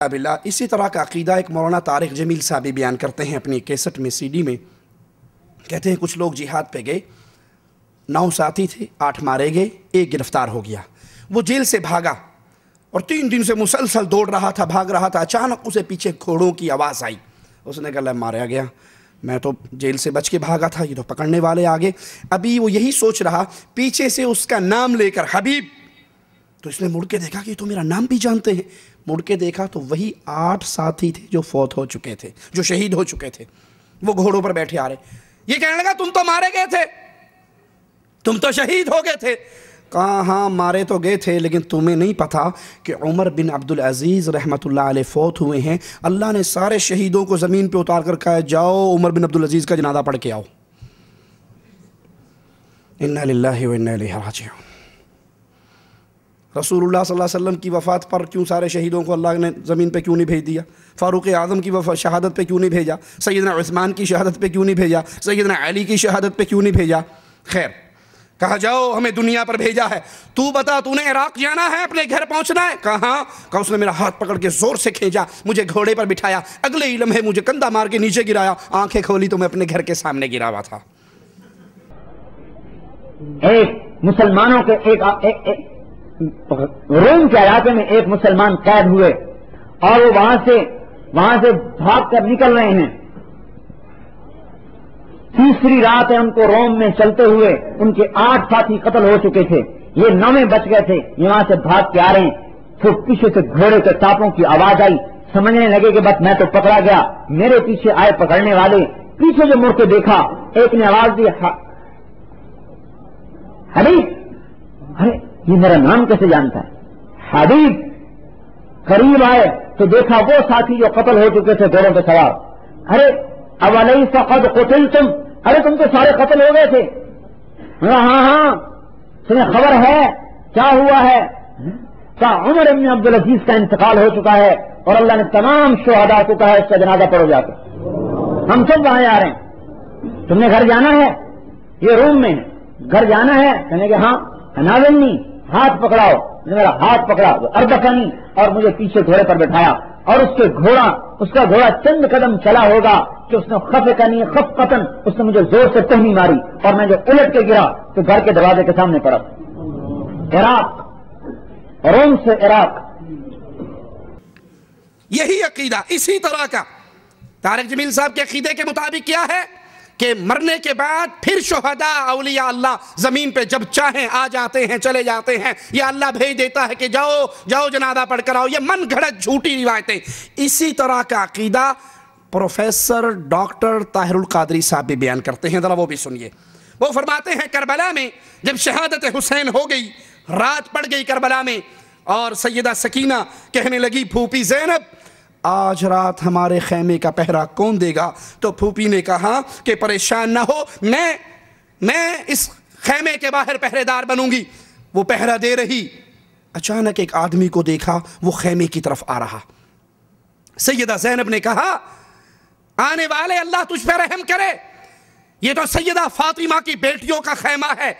باللہ اسی طرح کا عقیدہ ایک مولانا طارق جمیل صاحب بیان کرتے ہیں اپنی کیسٹ میں سی ڈی میں. کہتے ہیں کچھ لوگ جہاد پہ گئے، 9 ساتھی تھے، 8 مارے گئے، 1 گرفتار ہو گیا. وہ جیل سے بھاگا اور 3 دن سے مسلسل دوڑ رہا تھا، بھاگ رہا تھا. اچانک اسے پیچھے گھوڑوں کی آواز آئی. اس نے کہا لے مارا گیا، میں تو جیل سے بچ کے بھاگا تھا، یہ تو پکڑنے والے آگے. ابھی وہ یہی سوچ رہا، پیچھے سے اس کا نام لے کر حبیب. تو اس نے مڑ کے دیکھا کہ تو میرا نام بھی جانتے ہیں. مڑ کے دیکھا تو وہی 8 ساتھی تھے جو فوت ہو چکے تھے، جو شہید ہو چکے تھے. وہ گھوڑوں پر بیٹھے آ رہے. یہ کہنے لگا تم تو مارے گئے تھے، تم تو شہید ہو گئے تھے. کہا ہاں مارے تو گئے تھے، لیکن تمہیں نہیں پتا کہ عمر بن عبدالعزیز رحمۃ اللہ علیہ فوت ہوئے ہیں. اللہ نے سارے شہیدوں کو زمین پہ اتار کر کہا جاؤ عمر بن عبدالعزیز کا جنازہ پڑھ کے آؤ. انا للہ و انا الیہ راجعون. رسول اللہ صلی اللہ علیہ وسلم کی وفات پر کیوں سارے شہیدوں کو اللہ نے زمین پہ کیوں نہیں بھیج دیا؟ فاروق اعظم کی شہادت پہ کیوں نہیں بھیجا؟ سیدنا عثمان کی شہادت پہ کیوں نہیں بھیجا؟ سیدنا علی کی شہادت پہ کیوں نہیں بھیجا؟ خیر، کہا جاؤ ہمیں دنیا پر بھیجا ہے، تو بتا تو نے عراق جانا ہے، اپنے گھر پہنچنا ہے؟ کہا ہاں. کہا اس نے میرا ہاتھ پکڑ کے زور سے کھینچا، مجھے گھوڑے پر بٹھایا، اگلے ہی لمحے مجھے کندھا مار کے نیچے گرایا. آنکھیں کھولی تو میں اپنے گھر کے سامنے گرا ہوا تھا. ایک مسلمانوں کے روم کے علاقے میں ایک مسلمان قید ہوئے اور وہ وہاں سے بھاگ کر نکل رہے ہیں. تیسری رات ہے ان کو روم میں چلتے ہوئے. ان کے 8 ساتھی قتل ہو چکے تھے، یہ 9 بچ گئے تھے. یہ وہاں سے بھاگ کے آ رہے ہیں، پھر پیچھے سے گھوڑے کے ٹاپوں کی آواز آئی. سمجھنے لگے کہ بس میں تو پکڑا گیا. میرے پیچھے آئے پکڑنے والے، پیچھے جو مڑ کے دیکھا ایک نے آواز دی حبیب. ارے یہ میرا نام کیسے جانتا ہے؟ حبیب. قریب آئے تو دیکھا وہ ساتھی جو قتل ہو چکے تھے گھوڑوں پہ سوار. ارے اولیس قد قتلتم، ارے تم تو سارے قتل ہو گئے تھے. ہاں تمہیں خبر ہے کیا ہوا ہے؟ کہا عمر بن عبدالعزیز کا انتقال ہو چکا ہے اور اللہ نے تمام شہداء کو کہا اس کا جنازہ پڑھو جا کے. ہم سب وہاں آ رہے ہیں، تم نے گھر جانا ہے؟ یہ روم میں گھر جانا ہے؟ کہنے کہ ہاں. ناولنی ہاتھ پکڑاؤ. میرا ہاتھ پکڑا، اردفنی، اور مجھے پیچھے گھوڑے پر بٹھایا. اور اس کا گھوڑا چند قدم چلا ہوگا کہ اس نے خف قطن اس نے مجھے زور سے ٹہنی ماری اور میں جو الٹ کے گرا تو گھر کے دروازے کے سامنے پڑا. عراق، روم سے عراق. یہی عقیدہ اسی طرح کا طارق جمیل صاحب کے عقیدے کے مطابق کیا ہے کہ مرنے کے بعد پھر شہداء اولیاء اللہ زمین پہ جب چاہیں آ جاتے ہیں، چلے جاتے ہیں، یا اللہ بھیج دیتا ہے کہ جاؤ جنازہ پڑھ کر آؤ. یہ من گھڑت جھوٹی روایتیں. اسی طرح کا عقیدہ پروفیسر ڈاکٹر طاہر القادری صاحب بھی بیان کرتے ہیں. ذرا وہ بھی سنیے. وہ فرماتے ہیں کربلا میں جب شہادت حسین ہو گئی، رات پڑ گئی کربلا میں، اور سیدہ سکینہ کہنے لگی پھوپھی زینب آج رات ہمارے خیمے کا پہرا کون دے گا؟ تو پھوپھی نے کہا کہ پریشان نہ ہو، میں اس خیمے کے باہر پہرے دار بنوں گی. وہ پہرا دے رہی. اچانک ایک آدمی کو دیکھا، وہ خیمے کی طرف آ رہا. سیدہ زینب نے کہا آنے والے اللہ تجھ پہ رحم کرے، یہ تو سیدہ فاطمہ کی بیٹیوں کا خیمہ ہے،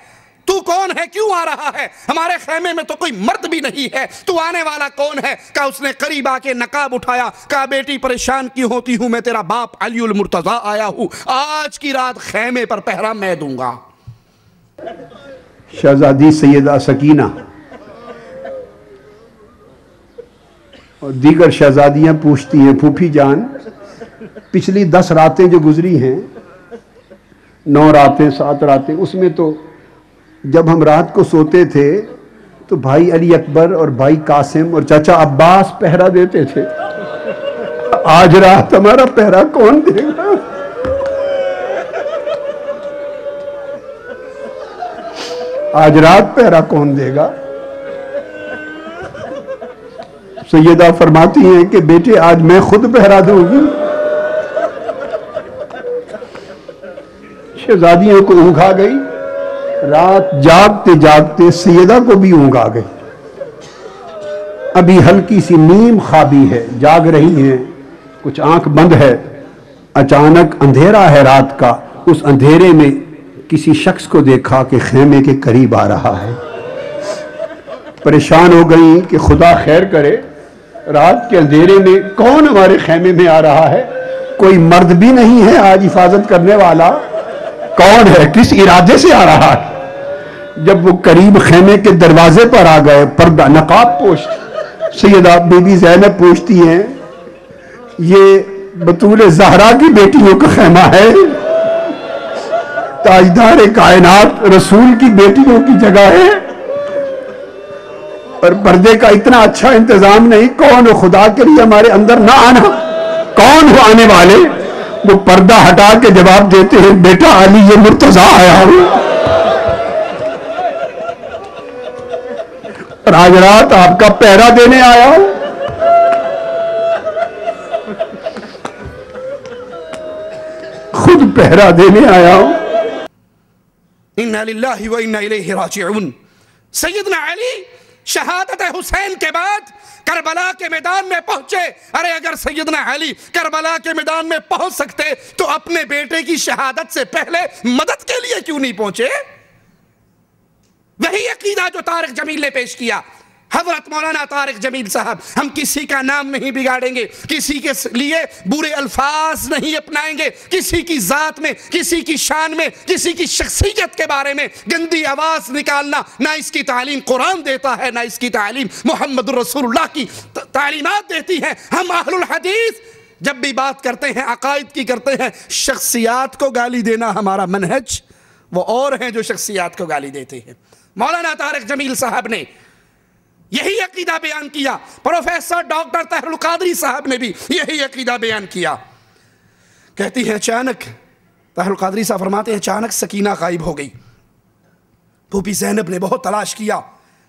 تو کون ہے؟ کیوں آ رہا ہے؟ ہمارے خیمے میں تو کوئی مرد بھی نہیں ہے، تو آنے والا کون ہے؟ کہا اس نے قریب آ کے نقاب اٹھایا. کہا بیٹی پریشان کیوں ہوتی ہوں؟ میں تیرا باپ علی المرتضی آیا ہوں، آج کی رات خیمے پر پہرا میں دوں گا. شہزادی سیدہ سکینہ اور دیگر شہزادیاں پوچھتی ہیں پھوپھی جان پچھلی 10 راتیں جو گزری ہیں، 9 راتیں 7 راتیں، اس میں تو جب ہم رات کو سوتے تھے تو بھائی علی اکبر اور بھائی قاسم اور چچا عباس پہرا دیتے تھے، آج رات ہمارا پہرا کون دے گا؟ آج رات پہرا کون دے گا؟ سیدہ فرماتی ہیں کہ بیٹے آج میں خود پہرا دوں گی. شہزادیوں کو اونگ آ گئی. رات جاگتے جاگتے سیدہ کو بھی اونگ آ گئی. ابھی ہلکی سی نیم خوابی ہے، جاگ رہی ہیں، کچھ آنکھ بند ہے. اچانک اندھیرا ہے رات کا. اس اندھیرے میں کسی شخص کو دیکھا کہ خیمے کے قریب آ رہا ہے. پریشان ہو گئی کہ خدا خیر کرے، رات کے اندھیرے میں کون ہمارے خیمے میں آ رہا ہے؟ کوئی مرد بھی نہیں ہے آج حفاظت کرنے والا؟ کون ہے؟ کس ارادے سے آ رہا ہے؟ جب وہ قریب خیمے کے دروازے پر آ گئے، پردہ نقاب پوش، سیدہ بی بی زینب پوچھتی ہیں یہ بطول زہرا کی بیٹیوں کا خیمہ ہے؟ تاجدار کائنات رسول کی بیٹیوں کی جگہ ہے؟ اور پردے کا اتنا اچھا انتظام نہیں؟ کون ہو خدا کے لیے ہمارے اندر نہ آنا؟ کون ہو آنے والے؟ وہ پردہ ہٹا کے جواب دیتے ہیں بیٹا علی یہ مرتضیٰ آیا ہوں، اور آج رات آپ کا پہرا دینے آیا ہوں۔ خود پہرا دینے آیا ہوں۔ انا للہ و انا الیہ راجعون۔ سیدنا علی شہادت حسین کے بعد کربلا کے میدان میں پہنچے۔ ارے اگر سیدنا علی کربلا کے میدان میں پہنچ سکتے تو اپنے بیٹے کی شہادت سے پہلے مدد کے لیے کیوں نہیں پہنچے؟ وہی عقیدہ جو طارق جمیل نے پیش کیا۔ حضرت مولانا طارق جمیل صاحب، ہم کسی کا نام نہیں بگاڑیں گے، کسی کے لیے برے الفاظ نہیں اپنائیں گے، کسی کی ذات میں، کسی کی شان میں، کسی کی شخصیت کے بارے میں گندی آواز نکالنا نہ اس کی تعلیم قرآن دیتا ہے، نہ اس کی تعلیم محمد رسول اللہ کی تعلیمات دیتی ہے۔ ہم اہل الحدیث جب بھی بات کرتے ہیں عقائد کی کرتے ہیں، شخصیات کو گالی دینا ہمارا منہج، وہ اور ہیں جو شخصیات کو گالی دیتے ہیں۔ مولانا طارق جمیل صاحب نے یہی عقیدہ بیان کیا، پروفیسر ڈاکٹر طاہر القادری صاحب نے بھی یہی عقیدہ بیان کیا۔ کہتی ہیں اچانک، طاہر القادری صاحب فرماتے ہیں اچانک سکینہ غائب ہو گئی۔ پھوپھی زینب نے بہت تلاش کیا،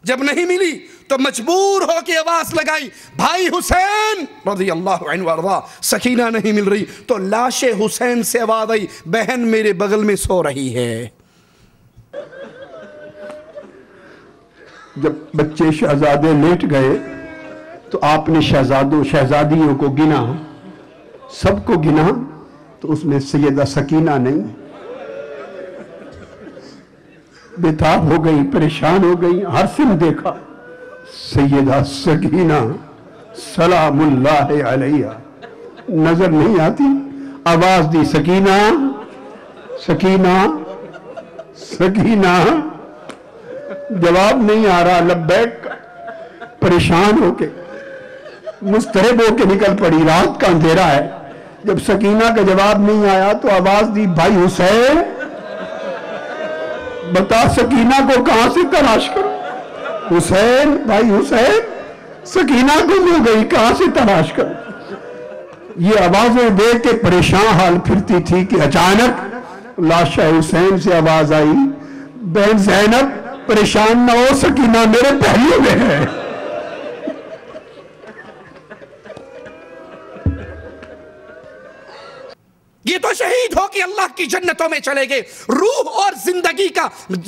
جب نہیں ملی تو مجبور ہو کے آواز لگائی بھائی حسین رضی اللہ عنہ وارضا۔ سکینہ نہیں مل رہی تو لاش حسین سے آواز آئی بہن میرے بغل میں سو رہی ہے۔ جب بچے شہزادے لیٹ گئے تو آپ نے شہزادیوں کو گنا، سب کو گنا، تو اس میں سیدہ سکینہ نہیں۔ بےتاب ہو گئی، پریشان ہو گئی، ہر سن دیکھا سیدہ سکینہ سلام اللہ علیہ نظر نہیں آتی۔ آواز دی سکینہ سکینہ سکینہ، جواب نہیں آ رہا، لبیک، پریشان ہو کے مسترب ہو کے نکل پڑی۔ رات کا اندھیرا ہے، جب سکینہ کا جواب نہیں آیا تو آواز دی بھائی حسین، بتا سکینہ کو کہاں سے تلاش کروں؟ حسین، بھائی حسین، سکینہ گم ہو گئی، کہاں سے تلاش کروں؟ یہ آوازیں دے کے پریشان حال پھرتی تھی کہ اچانک لاش حسین سے آواز آئی بہن زینب پریشان نہ ہو، سکینہ میرے پہلو میں ہے۔ یہ تو شہید ہو کہ اللہ کی جنتوں میں چلے گئے۔ روح اور زندگی کا،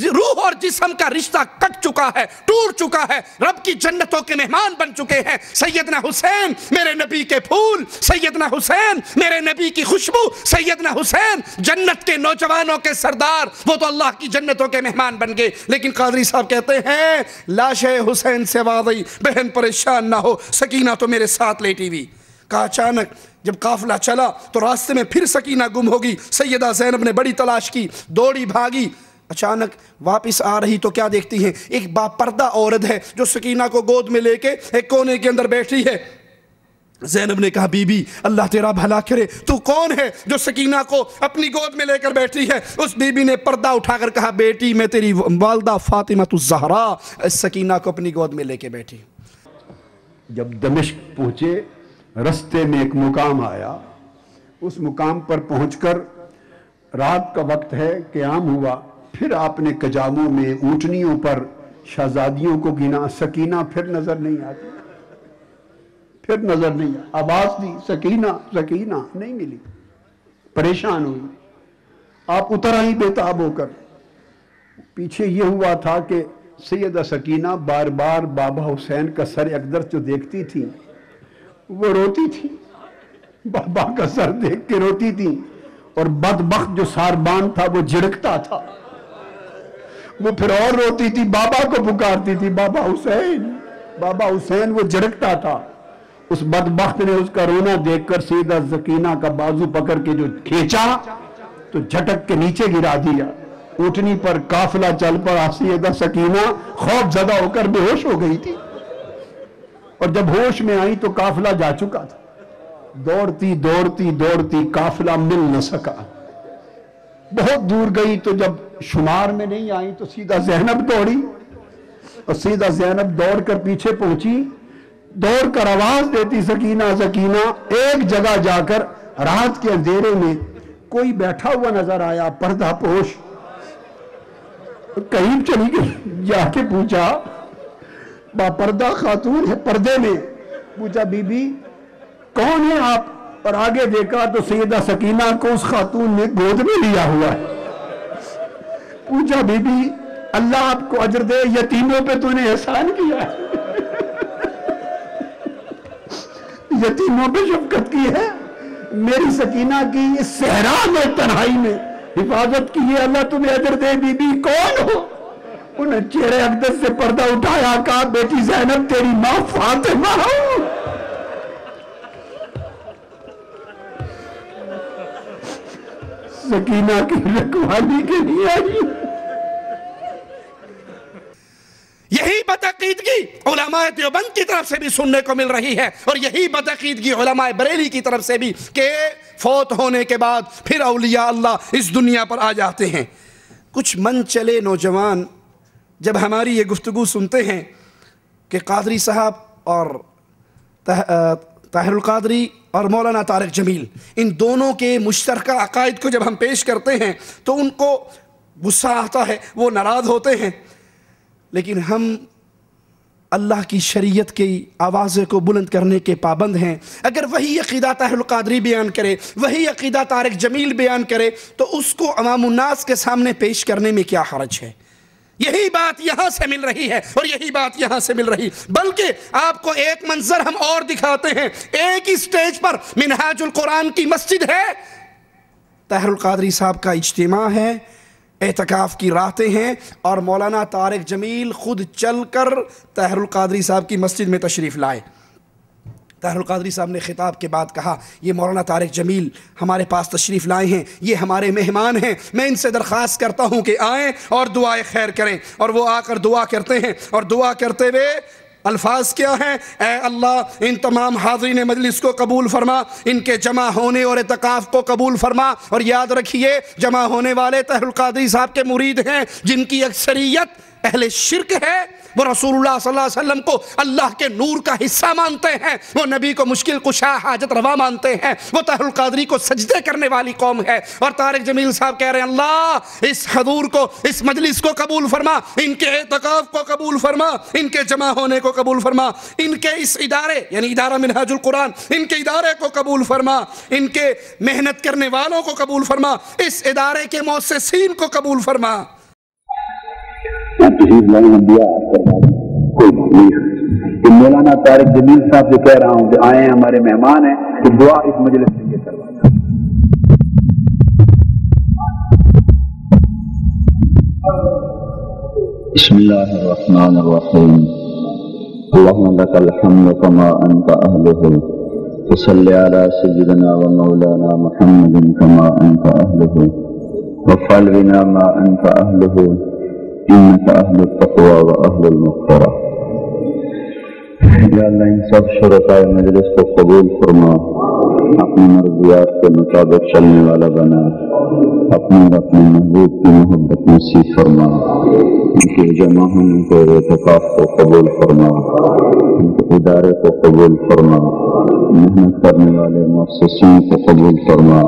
روح اور جسم کا رشتہ کٹ چکا ہے، ٹوٹ چکا ہے، رب کی جنتوں کے مہمان بن چکے ہیں۔ سیدنا حسین میرے نبی کے پھول، سیدنا حسین میرے نبی کی خوشبو، سیدنا حسین جنت کے نوجوانوں کے سردار، وہ تو اللہ کی جنتوں کے مہمان بن گئے۔ لیکن قادری صاحب کہتے ہیں لاش حسین سے آواز آئی بہن پریشان نہ ہو، سکینہ تو میرے ساتھ لیٹی ہوئی۔ کہا اچانک جب قافلہ چلا تو راستے میں پھر سکینہ گم ہوگی۔ سیدہ زینب نے بڑی تلاش کی، دوڑی بھاگی، اچانک واپس آ رہی تو کیا دیکھتی ہیں؟ ایک باپردہ عورت ہے جو سکینہ کو گود میں لے کے ایک کونے کے اندر بیٹھی ہے۔ زینب نے کہا بی بی اللہ تیرا بھلا کرے، تو کون ہے جو سکینہ کو اپنی گود میں لے کر بیٹھی ہے؟ اس بی بی نے پردہ اٹھا کر کہا بیٹی میں تیری والدہ فاطمہ الزہرا سکینہ کو اپنی گود میں لے کے بیٹھی۔ جب دمشق پہنچے رستے میں ایک مقام آیا، اس مقام پر پہنچ کر رات کا وقت ہے، قیام ہوا، پھر آپ نے کجاووں میں اونٹنیوں پر شہزادیوں کو گنا، سکینہ پھر نظر نہیں آتی، پھر نظر نہیں آتی۔ آواز دی سکینہ سکینہ، نہیں ملی، پریشان ہوئی۔ آپ اتر آئی بےتاب ہو کر۔ پیچھے یہ ہوا تھا کہ سیدہ سکینہ بار بار بابا حسین کا سر اقدس جو دیکھتی تھی وہ روتی تھی، بابا کا سر دیکھ کے روتی تھی، اور بدبخت جو ساربان تھا وہ جھڑکتا تھا، وہ پھر اور روتی تھی، بابا کو پکارتی تھی بابا حسین، بابا حسین، وہ جھڑکتا تھا۔ اس بدبخت نے اس کا رونا دیکھ کر سیدہ سکینہ کا بازو پکڑ کے جو کھینچا تو جھٹک کے نیچے گرا دیا. اونٹنی پر قافلہ چل پڑا. سیدہ سکینہ خوف زدہ ہو کر بے ہوش ہو گئی تھی، اور جب ہوش میں آئی تو قافلہ جا چکا تھا. دوڑتی دوڑتی دوڑتی قافلہ مل نہ سکا. بہت دور گئی تو جب شمار میں نہیں آئی تو سیدہ زینب دوڑی، اور سیدہ زینب دوڑ کر پیچھے پہنچی. دوڑ کر آواز دیتی سکینہ سکینہ. ایک جگہ جا کر رات کے اندھیرے میں کوئی بیٹھا ہوا نظر آیا، پردہ پوش. قریب چلی گئی، جا کے پوچھا، با پردہ خاتون ہے پردے میں. پوچھا بی بی کون ہے آپ؟ اور آگے دیکھا تو سیدہ سکینہ کو اس خاتون نے گود میں لیا ہوا ہے. پوچھا بی بی اللہ آپ کو اجر دے، یتیموں پہ تو نے احسان کیا ہے، یتیموں پہ شفقت کی ہے، میری سکینہ کی اس صحرا میں تنہائی میں حفاظت کی ہے، اللہ تمہیں اجر دے. بی بی کون ہو؟ انہیں چہرے اقدس سے پردہ اٹھایا، کہا بیٹی زینب تیری ماں فاطمہ ہو. سکینہ کی رکھوالی کے لیے آئی. یہی بدعقیدگی علماء دیوبند کی طرف سے بھی سننے کو مل رہی ہے، اور یہی بدعقیدگی علماء بریلی کی طرف سے بھی، کہ فوت ہونے کے بعد پھر اولیاء اللہ اس دنیا پر آ جاتے ہیں. کچھ من چلے نوجوان جب ہماری یہ گفتگو سنتے ہیں کہ قادری صاحب اور طاہر القادری اور مولانا طارق جمیل، ان دونوں کے مشترکہ عقائد کو جب ہم پیش کرتے ہیں تو ان کو غصہ آتا ہے، وہ ناراض ہوتے ہیں. لیکن ہم اللہ کی شریعت کی آوازیں کو بلند کرنے کے پابند ہیں. اگر وہی عقیدہ طاہر القادری بیان کرے، وہی عقیدہ طارق جمیل بیان کرے، تو اس کو عوام الناس کے سامنے پیش کرنے میں کیا حرج ہے؟ یہی بات یہاں سے مل رہی ہے، اور یہی بات یہاں سے مل رہی. بلکہ آپ کو ایک منظر ہم اور دکھاتے ہیں. ایک ہی سٹیج پر منہاج القرآن کی مسجد ہے، طاہر القادری صاحب کا اجتماع ہے، اعتکاف کی راتیں ہیں، اور مولانا طارق جمیل خود چل کر طاہر القادری صاحب کی مسجد میں تشریف لائے. طاہر القادری صاحب نے خطاب کے بعد کہا، یہ مولانا طارق جمیل ہمارے پاس تشریف لائے ہیں، یہ ہمارے مہمان ہیں، میں ان سے درخواست کرتا ہوں کہ آئیں اور دعائے خیر کریں. اور وہ آ کر دعا کرتے ہیں، اور دعا کرتے ہوئے الفاظ کیا ہیں؟ اے اللہ ان تمام حاضرین مجلس کو قبول فرما، ان کے جمع ہونے اور اعتکاف کو قبول فرما. اور یاد رکھیے جمع ہونے والے طاہر القادری صاحب کے مرید ہیں، جن کی اکثریت اہل شرک ہے. وہ رسول اللہ صلی اللہ علیہ وسلم کو اللہ کے نور کا حصہ مانتے ہیں، وہ نبی کو مشکل کشا حاجت روا مانتے ہیں، وہ طاہر القادری کو سجدے کرنے والی قوم ہے. اور طارق جمیل صاحب کہہ رہے ہیں اللہ اس حضور کو، اس مجلس کو قبول فرما، ان کے اعتکاف کو قبول فرما، ان کے جمع ہونے کو قبول فرما، ان کے اس ادارے یعنی ادارہ منہاج القرآن، ان کے ادارے کو قبول فرما، ان کے محنت کرنے والوں کو قبول فرما، اس ادارے کے مؤسسین کو قبول فرما. مولانا طارق جمیل صاحب سے کہہ رہا ہوں کہ آئے ہمارے مہمان ہیں، تو دعا اس مجلس سے یہ کروانا. بسم اللہ الرحمن الرحیم. اللہم لک الحمد کما انت اہلہ، وصلی علی سیدنا و مولانا محمد کما انت اہلہ، وفعل بنا ما انت اہلہ، انک اہل التقوی و اہل المغفرہ. یا اللہ ان سب شرکاء مجلس کو قبول فرما، اپنی مرضیات کے مطابق چلنے والا بنا، اپنے اور اپنے محبوب کی محبت نصیب فرما. ان کے جمع ہونے کے اعتکاف کو قبول فرما، ان کے ادارے کو قبول فرما، محنت کرنے والے مؤسسین کو قبول فرما،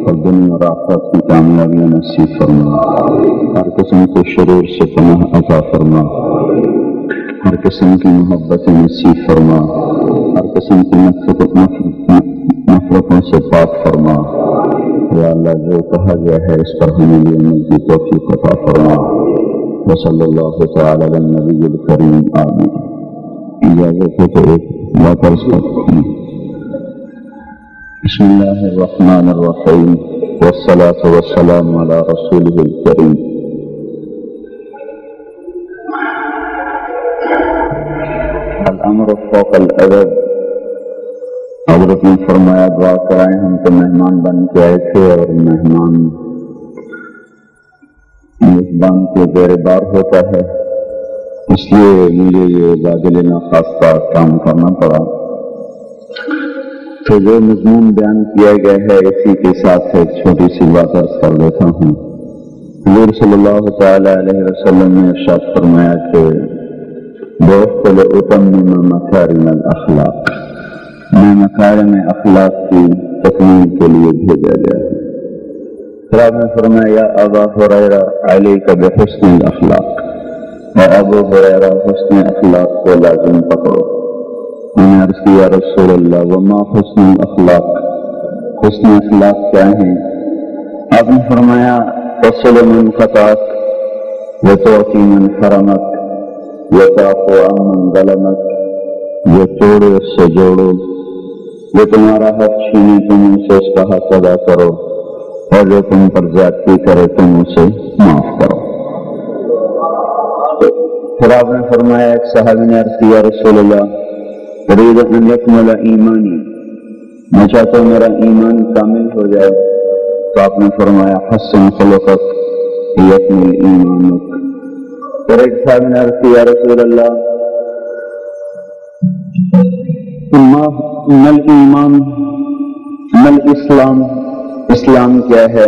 اور دنیا اور آخرت کی کامیابیاں نصیب فرما. ہر قسم کے شرور سے پناہ عطا فرما، ہر قسم کی محبت نصیب فرما، ہر قسم کی نفرتوں سے پاک فرما. یا اللہ جو کہا گیا ہے اس پر ہمیں یہ عمل کی توفیق عطا فرما. وصلی اللہ تعالی علی النبی الکریم آمین. اجازت ہے تو ایک بات عرض کرتا ہوں. بسم اللہ الرحمن الرحیم، والصلاة والسلام علی رسولہ الکریم. الامر فوق العدد وقت نے فرمایا دعا کرائیں، ہم تو مہمان بن کے آئے تھے اور مہمان میزبان کے زیر بار ہوتا ہے، اس لیے مجھے یہ اجازت لینا خاصہ کام کرنا پڑا۔ تو جو مضمون بیان کیا گیا ہے اسی کے ساتھ ایک چھوٹی سی بات عرض کر دیتا ہوں۔ حضور صلی اللہ تعالی علیہ وسلم نے ارشاد فرمایا کہ دوست لأتمم مکارم الاخلاق، میں مکارم اخلاق کی تکمیل کے لیے بھیجا گیا ہے۔ پھر آپ نے فرمایا یا ابا ہریرہ علیک بحسن الاخلاق، اے ابو ہریرہ حسن اخلاق کو لازم پکڑو۔ میں نے عرض کیا رسول اللہ وما حسن الاخلاق، حسن اخلاق کیا ہیں؟ آپ نے فرمایا تصل من قطعک وتعطی من حرمک وتعفو عمن ظلمک، جو توڑے اس سے جوڑو، جو تمہارا حق چھینے تم اسے اس کا حق ادا کرو، اور جو تم پر زیادتی کرے تم اسے معاف کرو۔ پھر آپ نے فرمایا ایک صحابی نے عرض کیا رسول اللہ اريد ان يكمل ایمانی، میں چاہتا ہوں میرا ایمان کامل ہو جائے، تو آپ نے فرمایا حسن خلقک یکمل ایمانک۔ پھر ایک صاحب نے عرض کیا رسول اللہ مل ایمان مل اسلام، اسلام کیا ہے؟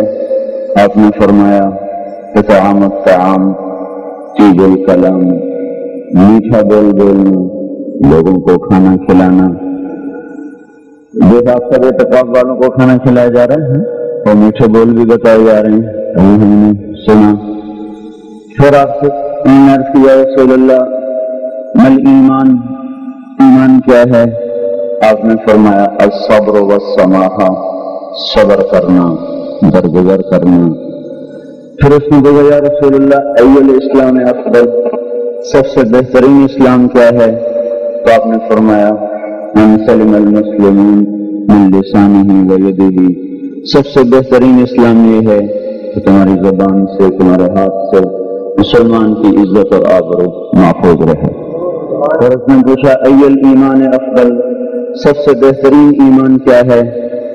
آپ نے فرمایا اطعام الطعام طیب الکلام، میٹھا بول بولنا، لوگوں کو کھانا کھلانا۔ جیسا آپ سب اتفاق والوں کو کھانا کھلایا جا رہا ہے اور میٹھے بول بھی بتائے جا رہے ہیں، ابھی ہم نے سنا۔ پھر آپ سے عرض کیا رسول اللہ مل ایمان، ایمان کیا ہے؟ آپ نے فرمایا الصبر والسماحہ، صبر کرنا، درگزر کرنا۔ پھر اس نے کہا یا رسول اللہ ای الاسلام افضل، سب سے بہترین اسلام کیا ہے؟ تو آپ نے فرمایا من سلم المسلمون من لسانہ ویدہ، سب سے بہترین اسلام یہ ہے کہ تمہاری زبان سے، تمہارے ہاتھ سے مسلمان کی عزت اور آبرو محفوظ رہے۔ اور اس نے پوچھا ای الایمان افضل، سب سے بہترین ایمان کیا ہے؟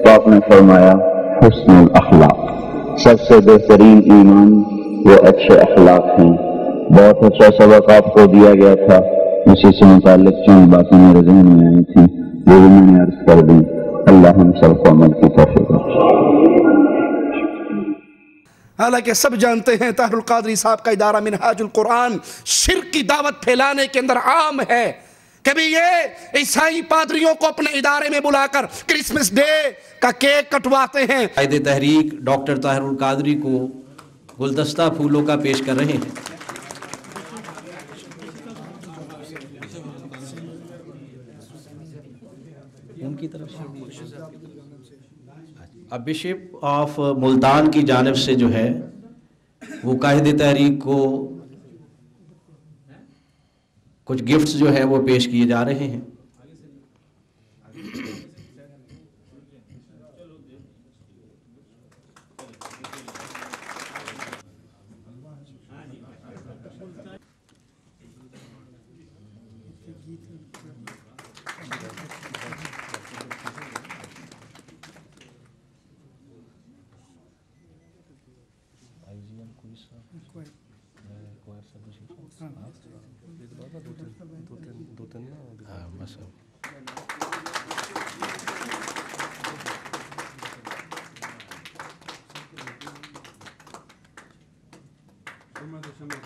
تو آپ نے فرمایا حسن الاخلاق، سب سے بہترین ایمان وہ اچھے اخلاق ہیں۔ بہت اچھا سبق آپ کو دیا گیا تھا، اسی سے متعلق چند باتیں میرے ذہن میں آئی تھیں، وہ بھی میں نے عرض کر دی۔ اللہ ہم سب کو عمل کی توفیق بخشے۔ حالانکہ سب جانتے ہیں طاہر القادری صاحب کا ادارہ منہاج القرآن شرک کی دعوت پھیلانے کے اندر عام ہے۔ کبھی یہ عیسائی پادریوں کو اپنے ادارے میں بلا کر کرسمس ڈے کا کیک کٹواتے ہیں۔ قائد تحریک ڈاکٹر طاہر القادری کو گلدستہ پھولوں کا پیش کر رہے ہیں۔ ان کی طرف اب بشپ آف ملتان کی جانب سے جو ہے وہ قائد تحریک کو کچھ گفٹس جو ہے وہ پیش کیے جا رہے ہیں۔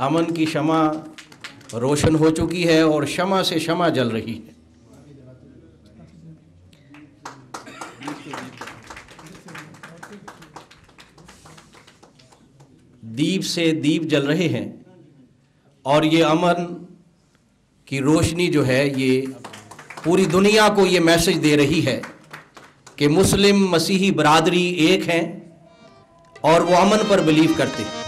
امن کی شمع روشن ہو چکی ہے اور شمع سے شمع جل رہی ہے۔ دیپ سے دیپ جل رہے ہیں اور یہ امن کی روشنی جو ہے یہ پوری دنیا کو یہ میسج دے رہی ہے کہ مسلم مسیحی برادری ایک ہیں اور وہ امن پر بلیو کرتے ہیں۔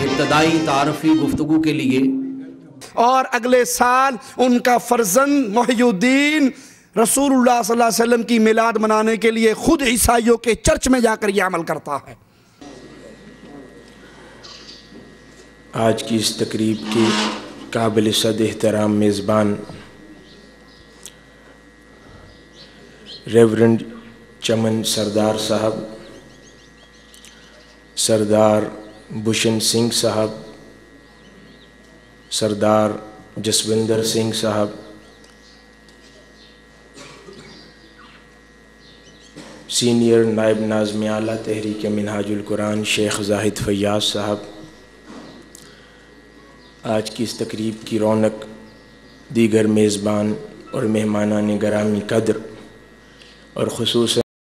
ابتدائی تعارفی گفتگو کے لیے اور اگلے سال ان کا فرزند محی الدین رسول اللہ صلی اللہ علیہ وسلم کی میلاد منانے کے لیے خود عیسائیوں کے چرچ میں جا کر یہ عمل کرتا ہے۔ آج کی اس تقریب کے قابل صد احترام میزبان ریورنڈ چمن سردار صاحب، سردار بھوشن سنگھ صاحب، سردار جسوندر سنگھ صاحب، سینئر نائب ناظم اعلیٰ تحریک منہاج القرآن شیخ زاہد فیاض صاحب، آج کی اس تقریب کی رونق دیگر میزبان اور مہمانان گرامی قدر اور خصوصاً